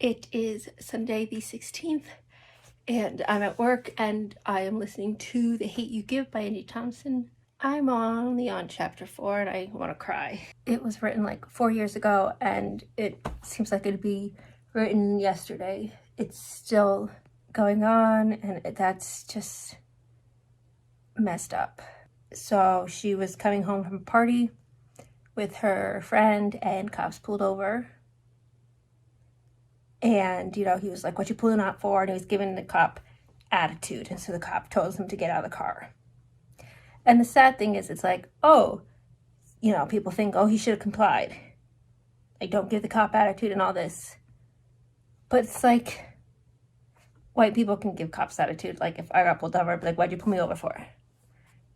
It is Sunday the 16th, and I'm at work, and I am listening to The Hate U Give by Angie Thompson. I'm only on chapter 4, and I want to cry. It was written like 4 years ago, and it seems like it'd be written yesterday. It's still going on, and that's just messed up. So she was coming home from a party with her friend, and cops pulled over. And, he was like, "What you pulling out for?" And he was giving the cop attitude. And so the cop tells him to get out of the car. And the sad thing is, it's like, people think, he should have complied. Like, don't give the cop attitude and all this. But it's like, white people can give cops attitude. Like, if I got pulled over, I'd be like, "Why'd you pull me over for?"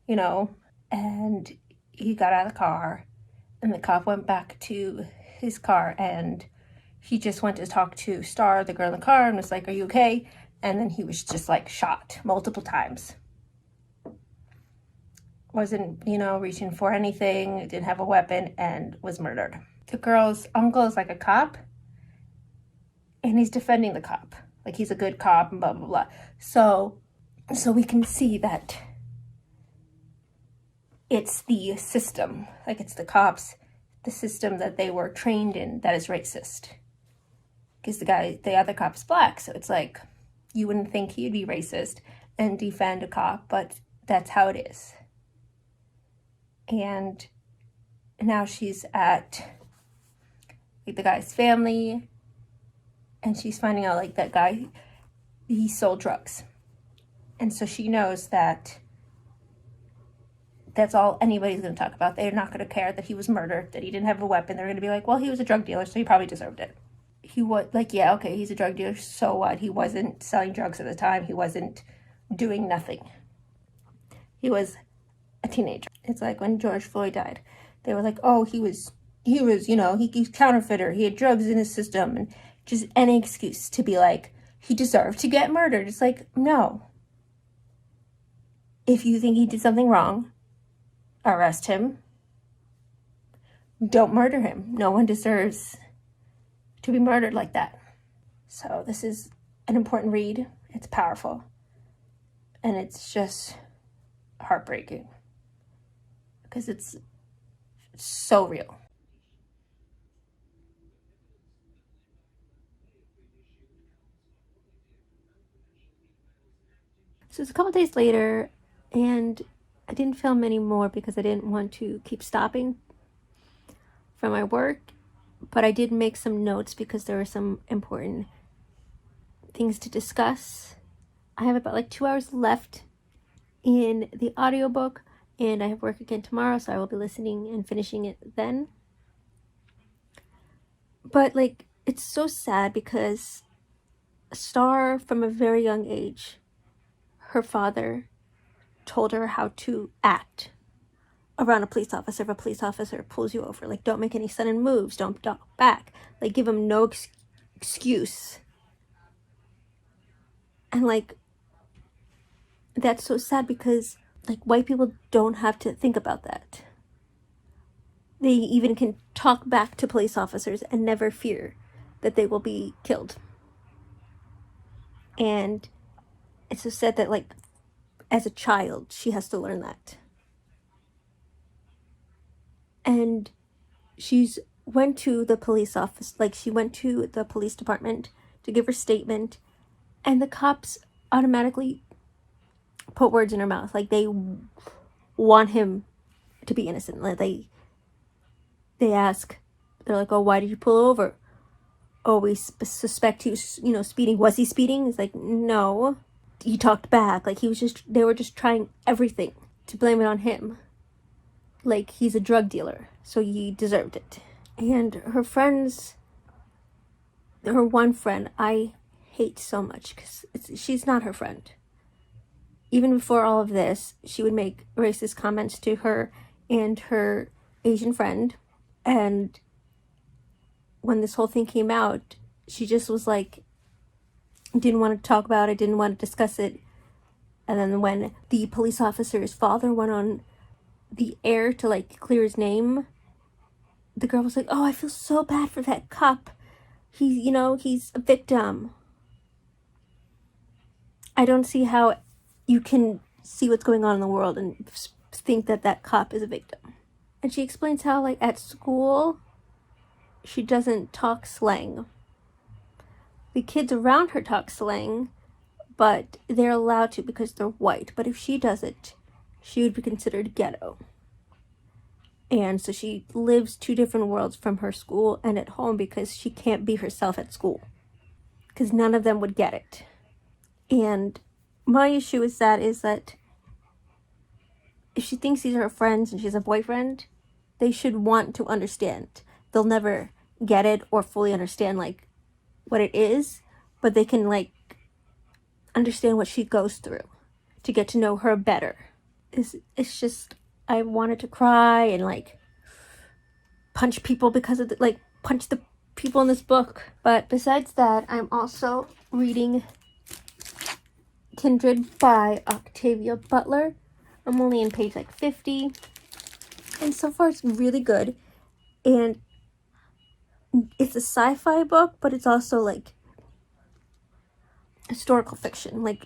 And he got out of the car, and the cop went back to his car, and he just went to talk to Star, the girl in the car, and was like, "Are you okay?" And then he was just like shot multiple times. Wasn't, reaching for anything, didn't have a weapon, and was murdered. The girl's uncle is like a cop, and he's defending the cop. Like, he's a good cop and blah, blah, blah. So we can see that it's the system, like it's the cops, the system that they were trained in that is racist. Because the other cop's black, so it's like, you wouldn't think he'd be racist and defend a cop, but that's how it is. And now she's at the guy's family, and she's finding out like that guy, he sold drugs. And so she knows that that's all anybody's going to talk about. They're not going to care that he was murdered, that he didn't have a weapon. They're going to be like, well, he was a drug dealer, so he probably deserved it. He was like, yeah, okay, he's a drug dealer, so what? He wasn't selling drugs at the time. He wasn't doing nothing. He was a teenager. It's like when George Floyd died. They were like, he's counterfeiter. He had drugs in his system, and just any excuse to be like, he deserved to get murdered. It's like, no. If you think he did something wrong, arrest him. Don't murder him. No one deserves to be murdered like that. So this is an important read. It's powerful. And it's just heartbreaking. Because it's so real. So it's a couple days later, and I didn't film anymore because I didn't want to keep stopping from my work. But I did make some notes because there were some important things to discuss. I have about 2 hours left in the audiobook, and I have work again tomorrow, so I will be listening and finishing it then. But it's so sad because Star, from a very young age, her father told her how to act around a police officer. If a police officer pulls you over, don't make any sudden moves, don't talk back, give him no excuse. And that's so sad because white people don't have to think about that. They even can talk back to police officers and never fear that they will be killed. And it's so sad that as a child she has to learn that. And she's went to the police office, she went to the police department to give her statement, and the cops automatically put words in her mouth. They want him to be innocent. They ask, they're like, "Oh, why did you pull over?" "Oh, we suspect he was, speeding." "Was he speeding?" It's like, "No." He talked back. They were just trying everything to blame it on him. He's a drug dealer, so he deserved it. And her one friend, I hate so much because she's not her friend. Even before all of this, she would make racist comments to her and her Asian friend. And when this whole thing came out, she just was didn't want to talk about it, didn't want to discuss it. And then when the police officer's father went on the air to clear his name, the girl was like, "Oh, I feel so bad for that cop. he's a victim. I don't see how you can see what's going on in the world and think that that cop is a victim. And she explains how, like, at school, she doesn't talk slang. The kids around her talk slang, but they're allowed to because they're white. But if she does it, she would be considered ghetto. And so she lives two different worlds from her school and at home because she can't be herself at school. Because none of them would get it. And my issue is that if she thinks these are her friends and she has a boyfriend, they should want to understand. They'll never get it or fully understand, like, what it is, but they can, like, understand what she goes through to get to know her better. It's just, I wanted to cry and, like, punch people because of punch the people in this book. But besides that, I'm also reading Kindred by Octavia Butler. I'm only in page, like, 50. And so far it's really good. And it's a sci-fi book, but it's also, like, historical fiction. Like,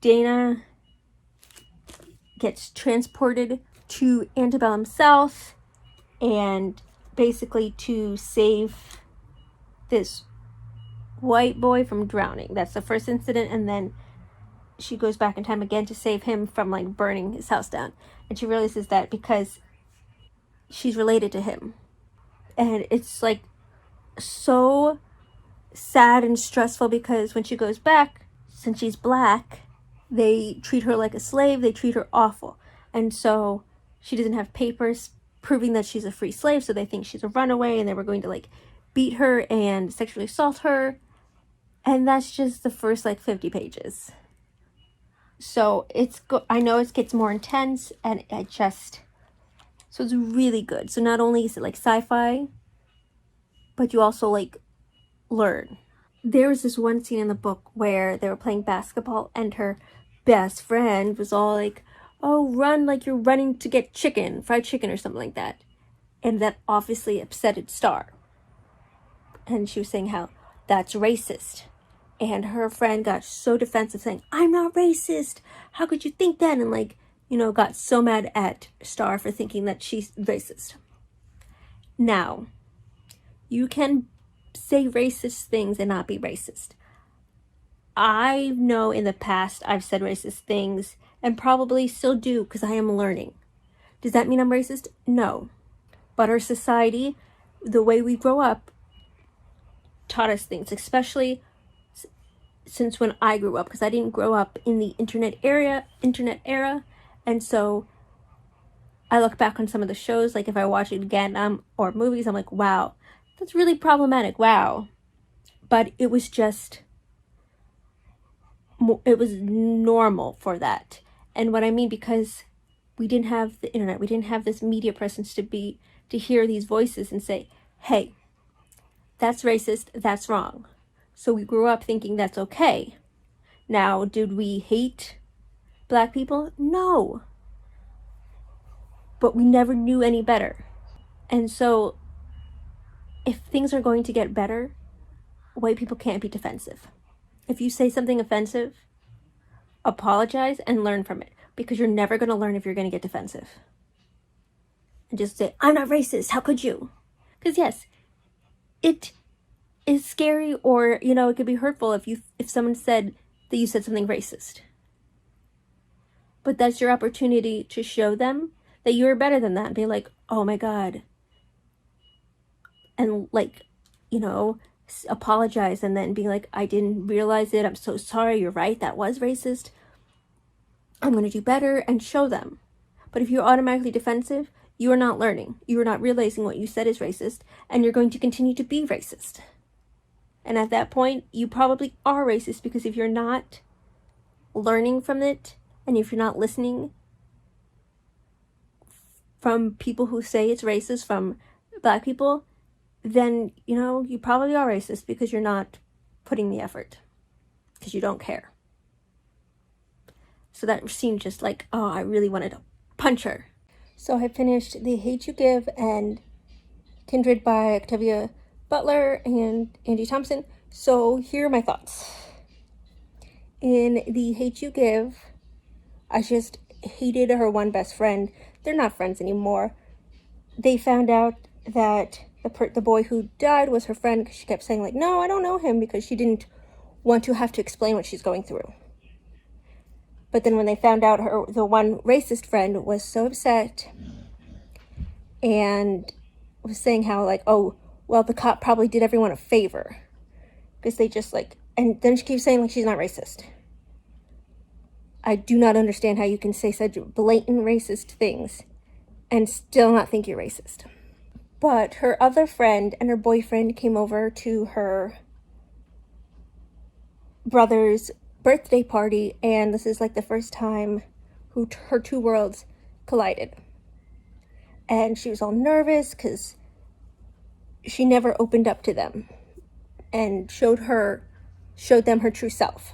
Dana gets transported to antebellum South and basically to save this white boy from drowning. That's the first incident, and then she goes back in time again to save him from, like, burning his house down. And she realizes that because she's related to him. And it's, like, so sad and stressful because when she goes back, since she's black, they treat her like a slave. They treat her awful. And so she doesn't have papers proving that she's a free slave, so they think she's a runaway and they were going to, like, beat her and sexually assault her. And that's just the first, like, 50 pages. So I know it gets more intense, and so it's really good. So not only is it, like, sci-fi, but you also, like, learn. There was this one scene in the book where they were playing basketball and her best friend was all like, oh, run like you're running to get fried chicken or something like that. And that obviously upsetted Star. And she was saying how that's racist. And her friend got so defensive saying, I'm not racist. How could you think that? And, like, got so mad at Star for thinking that she's racist. Now, you can say racist things and not be racist. I know in the past I've said racist things and probably still do because I am learning. Does that mean I'm racist? No. But our society, the way we grow up, taught us things, especially since when I grew up, because I didn't grow up in the internet era, and so I look back on some of the shows, like if I watch it again, or movies, I'm like, wow, that's really problematic, wow. But it was normal for that. And what I mean, because we didn't have the internet, we didn't have this media presence to hear these voices and say, hey, that's racist, that's wrong. So we grew up thinking that's okay. Now, did we hate black people? No. But we never knew any better. And so, if things are going to get better, white people can't be defensive. If you say something offensive, apologize and learn from it. Because you're never going to learn if you're going to get defensive. And just say, I'm not racist, how could you? Because yes, it is scary, or, it could be hurtful if someone said that you said something racist. But that's your opportunity to show them that you're better than that. Be like, oh my God. And, like, apologize and then be like, I didn't realize it. I'm so sorry. You're right. That was racist. I'm going to do better, and show them. But if you're automatically defensive, you are not learning. You are not realizing what you said is racist, and you're going to continue to be racist. And at that point, you probably are racist, because if you're not learning from it, and if you're not listening from people who say it's racist, from black people, then, you probably are racist because you're not putting the effort, because you don't care. So that seemed just like, I really wanted to punch her. So I finished The Hate U Give and Kindred by Octavia Butler and Angie Thompson. So here are my thoughts. In The Hate You Give, I just hated her one best friend. They're not friends anymore. They found out that the boy who died was her friend, because she kept saying, like, no, I don't know him, because she didn't want to have to explain what she's going through. But then when they found out the one racist friend was so upset and was saying how, like, oh, well, the cop probably did everyone a favor, because they just, like, and then she keeps saying, like, she's not racist. I do not understand how you can say such blatant racist things and still not think you're racist. But her other friend and her boyfriend came over to her brother's birthday party, and this is like the first time her two worlds collided. And she was all nervous because she never opened up to them and showed them her true self.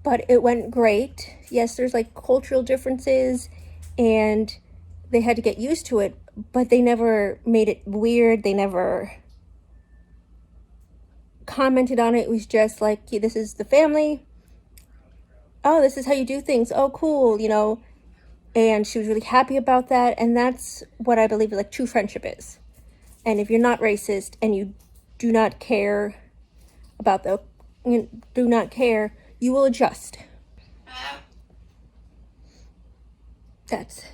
But it went great. Yes, there's like cultural differences and they had to get used to it, but they never made it weird. They never commented on it. It was just like, this is the family. Oh, this is how you do things. Oh, cool, you know. And she was really happy about that. And that's what I believe like true friendship is. And if you're not racist and you do not care about you will adjust. That's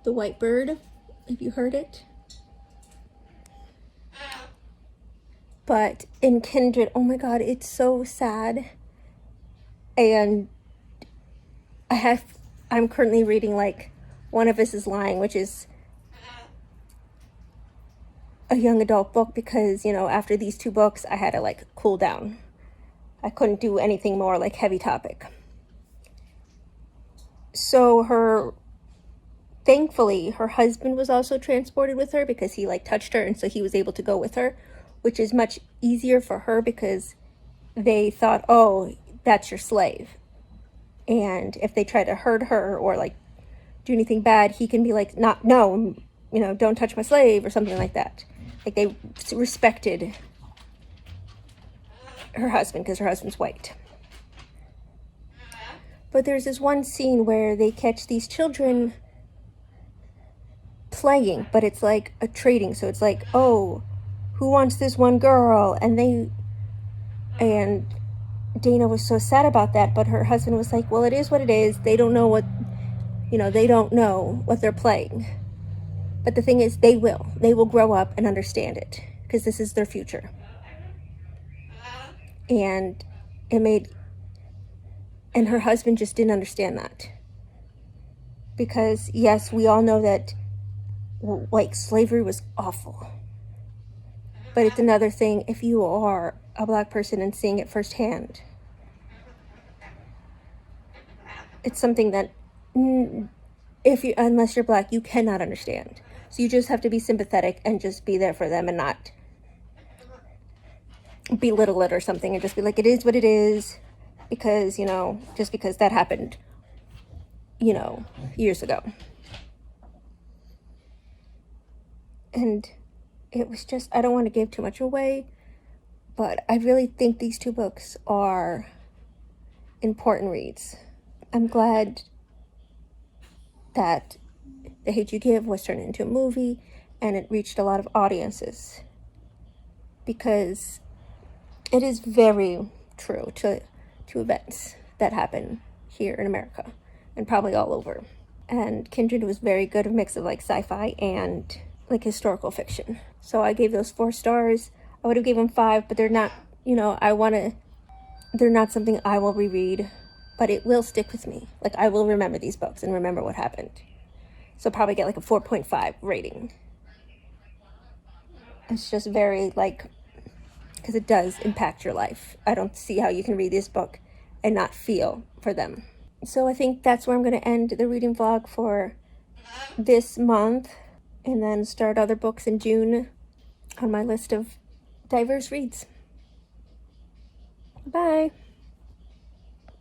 the white bird, if you heard it. But in Kindred, oh my God, it's so sad. And I'm currently reading like One of Us is Lying, which is a young adult book, because, you know, after these two books, I had to like cool down. I couldn't do anything more like heavy topic. So thankfully, her husband was also transported with her, because he like touched her, and so he was able to go with her, which is much easier for her, because they thought, oh, that's your slave. And if they try to hurt her or like do anything bad, he can be like, no, you know, don't touch my slave, or something like that. Like, they respected her husband because her husband's white. But there's this one scene where they catch these children playing, but it's like a trading. So it's like, oh, who wants this one girl? And Dana was so sad about that, but her husband was like, well, it is what it is. They don't know they don't know what they're playing. But the thing is, they will grow up and understand it, because this is their future. And her husband just didn't understand that. Because yes, we all know that like slavery was awful. But it's another thing if you are a Black person and seeing it firsthand. It's something that unless you're Black, you cannot understand. So you just have to be sympathetic and just be there for them and not belittle it or something, and just be like, it is what it is, because, you know, just because that happened, you know, years ago. And it was just, I don't want to give too much away, but I really think these two books are important reads. I'm glad that The Hate You Give was turned into a movie and it reached a lot of audiences, because it is very true to events that happen here in America and probably all over. And Kindred was very good, a mix of like sci-fi and like historical fiction. So I gave those 4 stars. I would have gave them 5, but they're not, you know, they're not something I will reread, but it will stick with me. Like, I will remember these books and remember what happened. So probably get like a 4.5 rating. It's just very like, because it does impact your life. I don't see how you can read this book and not feel for them. So I think that's where I'm going to end the reading vlog for this month, and then start other books in June on my list of diverse reads. Bye.